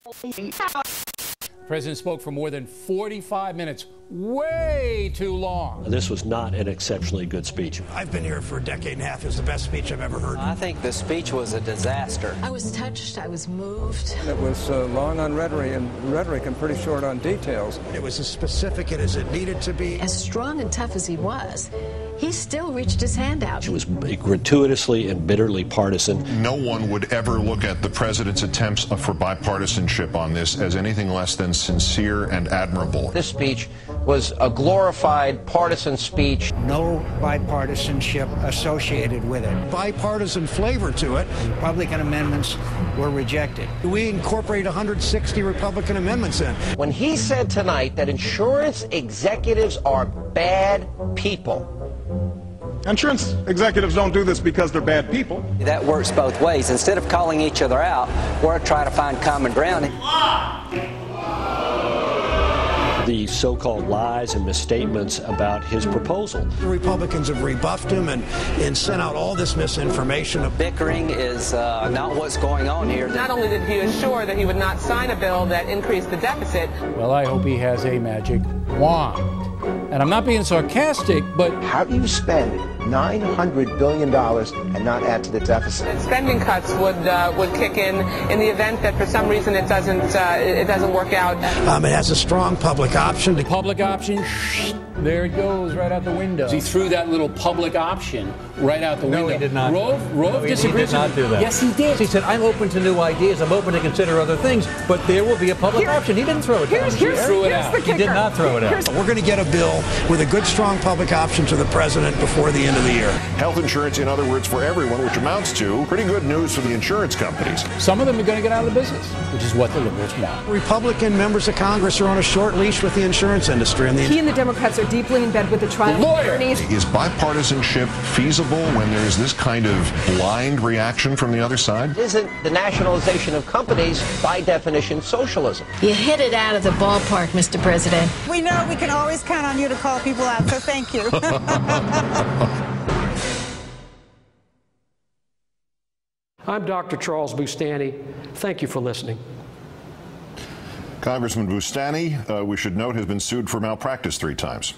The president spoke for more than 45 minutes, way too long. This was not an exceptionally good speech. I've been here for a decade and a half. It was the best speech I've ever heard. I think the speech was a disaster. I was touched. I was moved. It was long on rhetoric and pretty short on details. It was as specific as it needed to be. As strong and tough as he was, he still reached his hand out. It was gratuitously and bitterly partisan. No one would ever look at the president's attempts for bipartisanship on this as anything less than sincere and admirable. This speech was a glorified partisan speech. No bipartisanship associated with it. Bipartisan flavor to it. Republican amendments were rejected. We incorporated 160 Republican amendments in. When he said tonight that insurance executives are bad people. Insurance executives don't do this because they're bad people. That works both ways. Instead of calling each other out, we're trying to find common ground. The so-called lies and misstatements about his proposal. The Republicans have rebuffed him and sent out all this misinformation. Bickering is not what's going on here. Not only did he assure that he would not sign a bill that increased the deficit. Well, I hope he has a magic wand. And I'm not being sarcastic, but how do you spend $900 billion and not add to the deficit? Spending cuts would kick in the event that for some reason it doesn't work out. It has a strong public option. The public option, there it goes, right out the window. He threw that little public option right out the window. No, he did not. Rove disagrees. He did not do that. Yes, he did. He said, I'm open to new ideas. I'm open to consider other things, but there will be a public option. He didn't throw it down. He threw it out. He did not throw it out. We're going to get a bill with a good, strong public option to the president before the end of the year. Health insurance, in other words, for everyone, which amounts to pretty good news for the insurance companies. Some of them are going to get out of the business, which is what the liberals want. Republican members of Congress are on a short leash with the insurance industry. He and the Democrats are deeply in bed with the trial attorneys. Is bipartisanship feasible when there's this kind of blind reaction from the other side? Isn't the nationalization of companies, by definition, socialism? You hit it out of the ballpark, Mr. President. We know we can always count on you to call people out, so thank you. I'm Dr. Charles Bustani. Thank you for listening. Congressman Bustani, we should note, has been sued for malpractice 3 times.